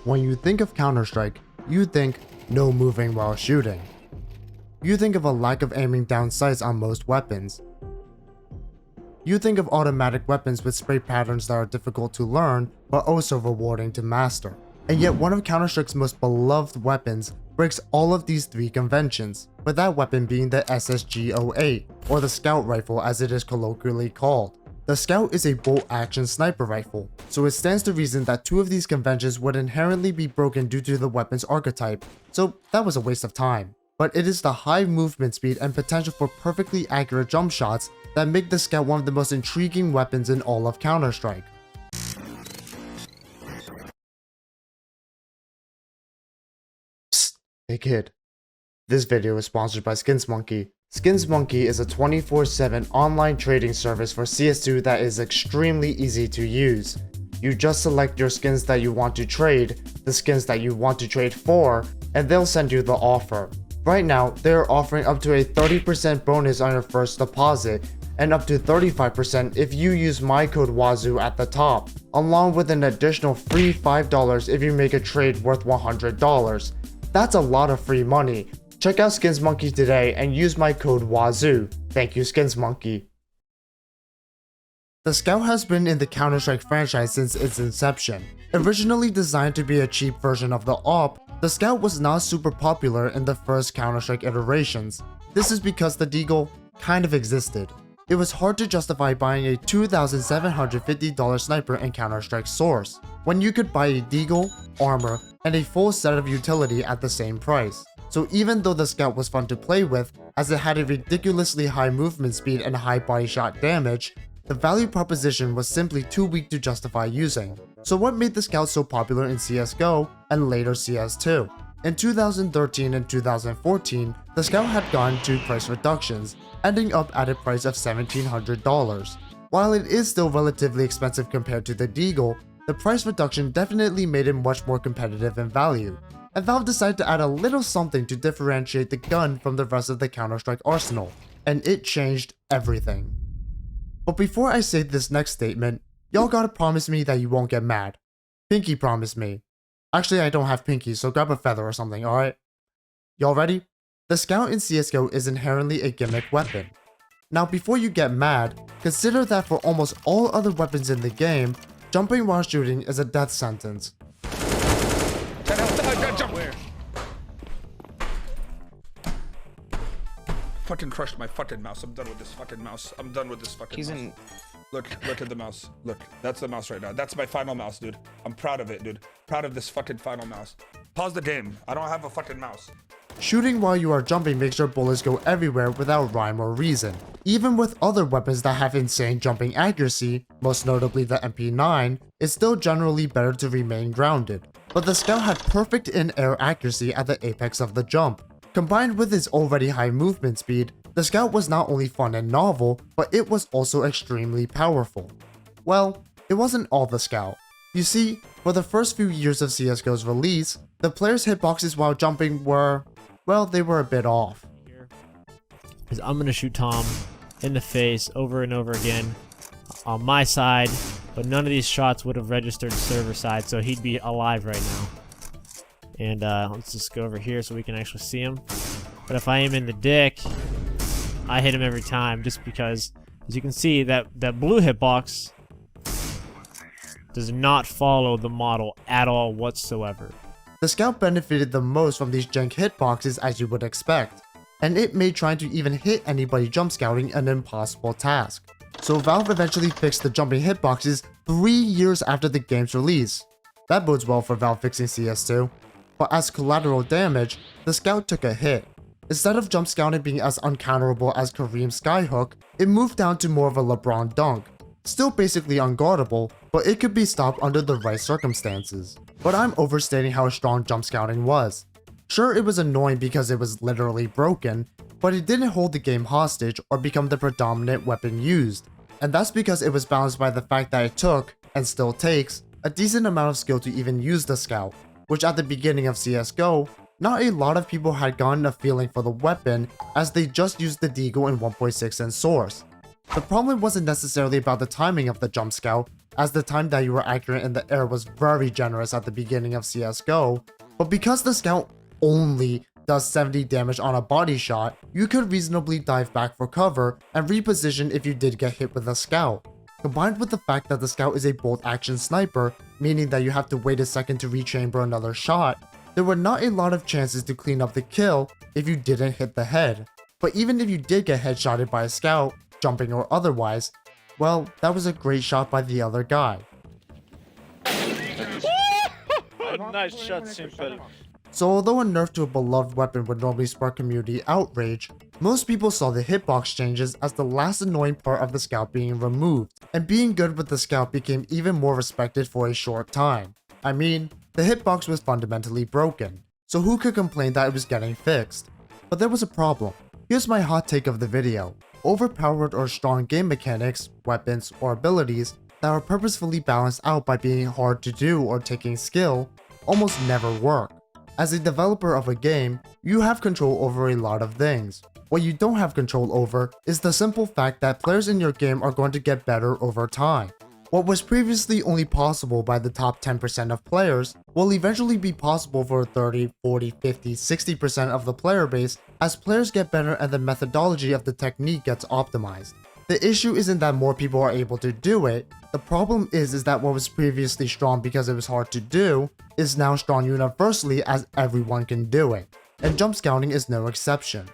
When you think of Counter-Strike, you think no moving while shooting. You think of a lack of aiming down sights on most weapons. You think of automatic weapons with spray patterns that are difficult to learn, but also rewarding to master. And yet one of Counter-Strike's most beloved weapons breaks all of these three conventions, with that weapon being the csgo, or the Scout Rifle as it is colloquially called. The Scout is a bolt-action sniper rifle, so it stands to reason that two of these conventions would inherently be broken due to the weapon's archetype, so that was a waste of time. But it is the high movement speed and potential for perfectly accurate jump shots that make the Scout one of the most intriguing weapons in all of Counter-Strike. Psst, hey kid. This video is sponsored by SkinsMonkey. SkinsMonkey is a 24/7 online trading service for CS2 that is extremely easy to use. You just select your skins that you want to trade, the skins that you want to trade for, and they'll send you the offer. Right now, they are offering up to a 30% bonus on your first deposit, and up to 35% if you use my code WAZOO at the top, along with an additional free $5 if you make a trade worth $100. That's a lot of free money. Check out SkinsMonkey today and use my code WAZOO. Thank you, SkinsMonkey. The Scout has been in the Counter-Strike franchise since its inception. Originally designed to be a cheap version of the AWP, the Scout was not super popular in the first Counter-Strike iterations. This is because the Deagle kind of existed. It was hard to justify buying a $2,750 sniper in Counter-Strike Source, when you could buy a Deagle, armor, and a full set of utility at the same price. So even though the Scout was fun to play with, as it had a ridiculously high movement speed and high body shot damage, the value proposition was simply too weak to justify using. So what made the Scout so popular in CSGO and later CS2? In 2013 and 2014, the Scout had gone to price reductions, ending up at a price of $1,700. While it is still relatively expensive compared to the Deagle, the price reduction definitely made it much more competitive in value, and Valve decided to add a little something to differentiate the gun from the rest of the Counter-Strike arsenal, and it changed everything. But before I say this next statement, y'all gotta promise me that you won't get mad. Pinky promise me. Actually, I don't have pinky, so grab a feather or something, alright? Y'all ready? The Scout in CSGO is inherently a gimmick weapon. Now before you get mad, consider that for almost all other weapons in the game, jumping while shooting is a death sentence. Fucking crushed my fucking mouse. I'm done with this fucking mouse. I'm done with this fucking mouse. Look at the mouse. Look, that's the mouse right now. That's my final mouse, dude. I'm proud of it, dude. Proud of this fucking final mouse. Pause the game. I don't have a fucking mouse. Shooting while you are jumping makes your bullets go everywhere without rhyme or reason. Even with other weapons that have insane jumping accuracy, most notably the MP9, it's still generally better to remain grounded. But the Scout had perfect in-air accuracy at the apex of the jump. Combined with its already high movement speed, the Scout was not only fun and novel, but it was also extremely powerful. Well, it wasn't all the Scout. You see, for the first few years of CSGO's release, the players' hitboxes while jumping were, well, they were a bit off. I'm gonna shoot Tom in the face over and over again on my side, but none of these shots would have registered server side, so he'd be alive right now. And let's just go over here so we can actually see him. But if I aim in the dick, I hit him every time, just because, as you can see, that blue hitbox does not follow the model at all whatsoever. The Scout benefited the most from these jank hitboxes as you would expect, and it made trying to even hit anybody jump scouting an impossible task. So Valve eventually fixed the jumping hitboxes 3 years after the game's release. That bodes well for Valve fixing CS2. But as collateral damage, the Scout took a hit. Instead of jump scouting being as uncounterable as Kareem's skyhook, it moved down to more of a LeBron dunk. Still basically unguardable, but it could be stopped under the right circumstances. But I'm overstating how strong jump scouting was. Sure, it was annoying because it was literally broken, but it didn't hold the game hostage or become the predominant weapon used. And that's because it was balanced by the fact that it took, and still takes, a decent amount of skill to even use the Scout, which at the beginning of CSGO, not a lot of people had gotten a feeling for the weapon as they just used the Deagle in 1.6 and Source. The problem wasn't necessarily about the timing of the jump Scout, as the time that you were accurate in the air was very generous at the beginning of CSGO, but because the scout only does 70 damage on a body shot, you could reasonably dive back for cover and reposition if you did get hit with a scout. Combined with the fact that the scout is a bolt action sniper, meaning that you have to wait a second to rechamber another shot, there were not a lot of chances to clean up the kill if you didn't hit the head. But even if you did get headshotted by a scout, jumping or otherwise, well, that was a great shot by the other guy. Nice shot, Simple. So although a nerf to a beloved weapon would normally spark community outrage, most people saw the hitbox changes as the last annoying part of the scout being removed, and being good with the scout became even more respected for a short time. I mean, the hitbox was fundamentally broken, so who could complain that it was getting fixed? But there was a problem. Here's my hot take of the video. Overpowered or strong game mechanics, weapons, or abilities that are purposefully balanced out by being hard to do or taking skill almost never work. As a developer of a game, you have control over a lot of things. What you don't have control over is the simple fact that players in your game are going to get better over time. What was previously only possible by the top 10% of players will eventually be possible for 30, 40, 50, 60% of the player base as players get better and the methodology of the technique gets optimized. The issue isn't that more people are able to do it, the problem is that what was previously strong because it was hard to do is now strong universally as everyone can do it, and jump scouting is no exception.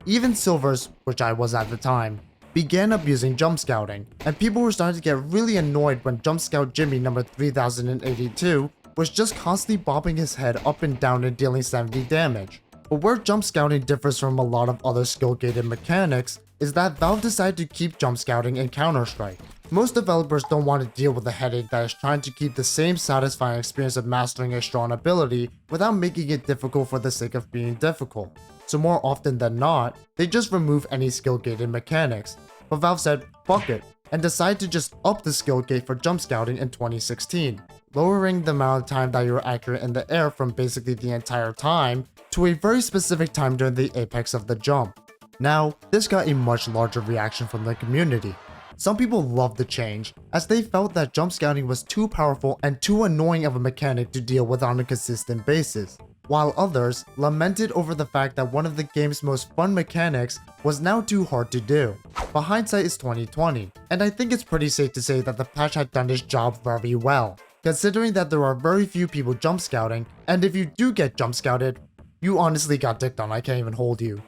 Even silvers, which I was at the time, began abusing jump scouting, and people were starting to get really annoyed when jump scout Jimmy number 3082 was just constantly bobbing his head up and down and dealing 70 damage. But where jump scouting differs from a lot of other skill-gated mechanics is that Valve decided to keep jump scouting in Counter-Strike. Most developers don't want to deal with the headache that is trying to keep the same satisfying experience of mastering a strong ability without making it difficult for the sake of being difficult. So more often than not, they just remove any skill-gated mechanics. But Valve said, fuck it, and decided to just up the skill gate for jump scouting in 2016, lowering the amount of time that you're accurate in the air from basically the entire time to a very specific time during the apex of the jump. Now, this got a much larger reaction from the community. Some people loved the change, as they felt that jump scouting was too powerful and too annoying of a mechanic to deal with on a consistent basis, while others lamented over the fact that one of the game's most fun mechanics was now too hard to do. But hindsight is 2020, and I think it's pretty safe to say that the patch had done its job very well, considering that there are very few people jump scouting, and if you do get jump scouted, you honestly got dicked on, I can't even hold you.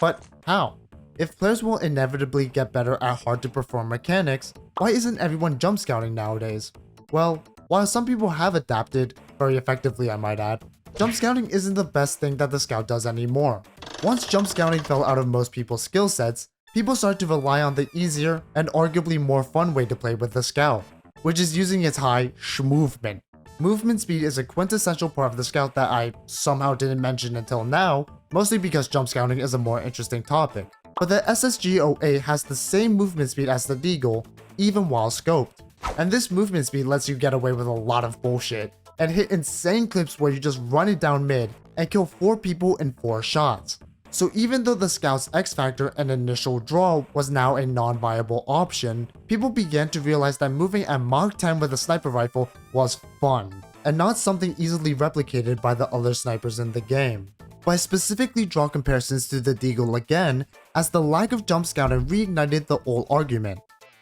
But how? If players will inevitably get better at hard to perform mechanics, why isn't everyone jump scouting nowadays? Well, while some people have adapted, very effectively I might add, jump scouting isn't the best thing that the scout does anymore. Once jump scouting fell out of most people's skill sets, people started to rely on the easier and arguably more fun way to play with the scout, which is using its high movement. Movement speed is a quintessential part of the scout that I somehow didn't mention until now, mostly because jump scouting is a more interesting topic. But the SSGOA has the same movement speed as the Deagle, even while scoped. And this movement speed lets you get away with a lot of bullshit, and hit insane clips where you just run it down mid and kill 4 people in 4 shots. So even though the scout's X factor and initial draw was now a non-viable option, people began to realize that moving at Mach 10 with a sniper rifle was fun, and not something easily replicated by the other snipers in the game. But I specifically draw comparisons to the Deagle again, as the lack of jump scouting reignited the old argument.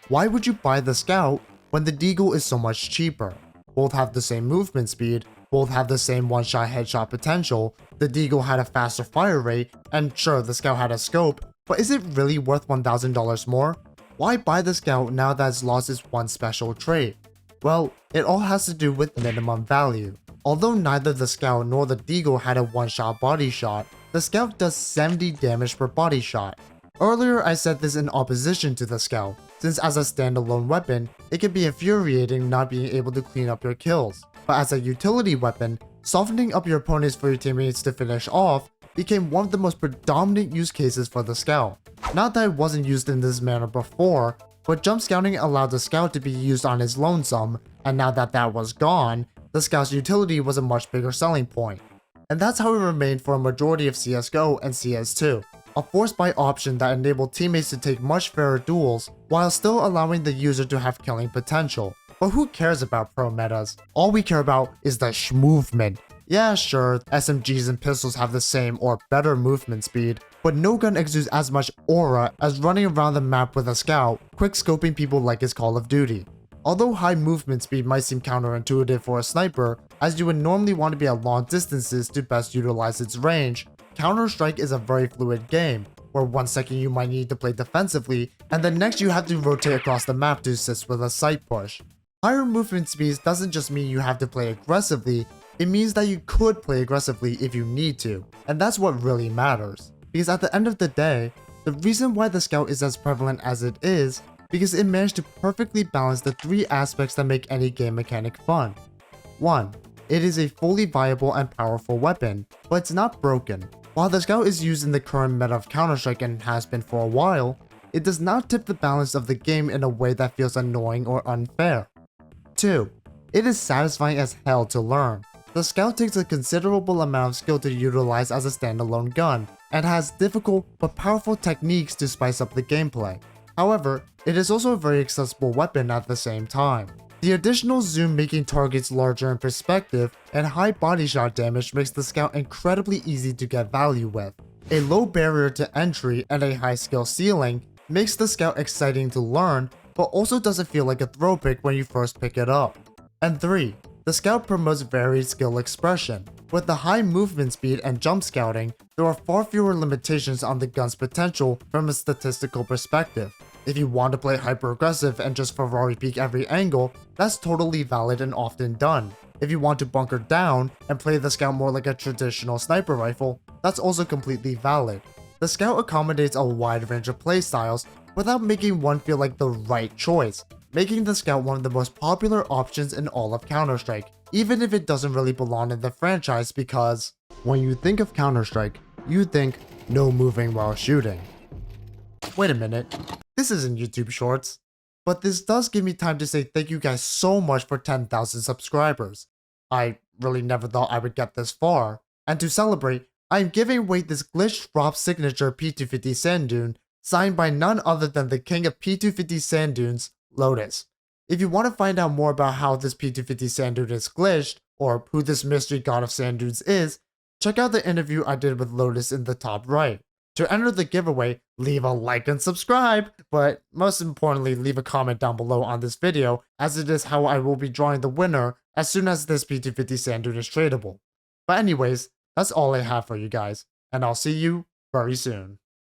Why would you buy the scout when the Deagle is so much cheaper? Both have the same movement speed, both have the same one-shot headshot potential, the Deagle had a faster fire rate, and sure, the scout had a scope, but is it really worth $1,000 more? Why buy the scout now that it's lost its one special trait? Well, it all has to do with minimum value. Although neither the scout nor the Deagle had a one-shot body shot, the scout does 70 damage per body shot. Earlier I said this in opposition to the scout, since as a standalone weapon, it can be infuriating not being able to clean up your kills. But as a utility weapon, softening up your opponents for your teammates to finish off became one of the most predominant use cases for the scout. Not that it wasn't used in this manner before, but jump scouting allowed the scout to be used on his lonesome, and now that that was gone, the scout's utility was a much bigger selling point. And that's how it remained for a majority of CSGO and CS2, a force-buy option that enabled teammates to take much fairer duels while still allowing the user to have killing potential. But who cares about pro metas? All we care about is the movement. Yeah, sure, SMGs and pistols have the same or better movement speed, but no gun exudes as much aura as running around the map with a scout, quick-scoping people like it's Call of Duty. Although high movement speed might seem counterintuitive for a sniper, as you would normally want to be at long distances to best utilize its range, Counter-Strike is a very fluid game, where 1 second you might need to play defensively, and the next you have to rotate across the map to assist with a sight push. Higher movement speeds doesn't just mean you have to play aggressively, it means that you could play aggressively if you need to, and that's what really matters. Because at the end of the day, the reason why the Scout is as prevalent as it is, because it managed to perfectly balance the 3 aspects that make any game mechanic fun. 1. It is a fully viable and powerful weapon, but it's not broken. While the Scout is used in the current meta of Counter-Strike and has been for a while, it does not tip the balance of the game in a way that feels annoying or unfair. 2. It is satisfying as hell to learn. The Scout takes a considerable amount of skill to utilize as a standalone gun, and has difficult but powerful techniques to spice up the gameplay. However, it is also a very accessible weapon at the same time. The additional zoom making targets larger in perspective and high body shot damage makes the Scout incredibly easy to get value with. A low barrier to entry and a high skill ceiling makes the Scout exciting to learn, but also doesn't feel like a throw pick when you first pick it up. And 3. The Scout promotes varied skill expression. With the high movement speed and jump scouting, there are far fewer limitations on the gun's potential from a statistical perspective. If you want to play hyper aggressive and just Ferrari peek every angle, that's totally valid and often done. If you want to bunker down and play the Scout more like a traditional sniper rifle, that's also completely valid. The Scout accommodates a wide range of playstyles without making one feel like the right choice, making the Scout one of the most popular options in all of Counter-Strike, even if it doesn't really belong in the franchise because when you think of Counter-Strike, you think no moving while shooting. Wait a minute, this isn't YouTube Shorts. But this does give me time to say thank you guys so much for 10,000 subscribers. I really never thought I would get this far. And to celebrate, I am giving away this glitch drop signature P250 sand dune signed by none other than the king of P250 sand dunes, Lotus. If you want to find out more about how this P250 sand dune is glitched, or who this mystery god of sand dunes is, check out the interview I did with Lotus in the top right. To enter the giveaway, leave a like and subscribe, but most importantly, leave a comment down below on this video, as it is how I will be drawing the winner as soon as this P250 sand dune is tradable. But anyways, that's all I have for you guys, and I'll see you very soon.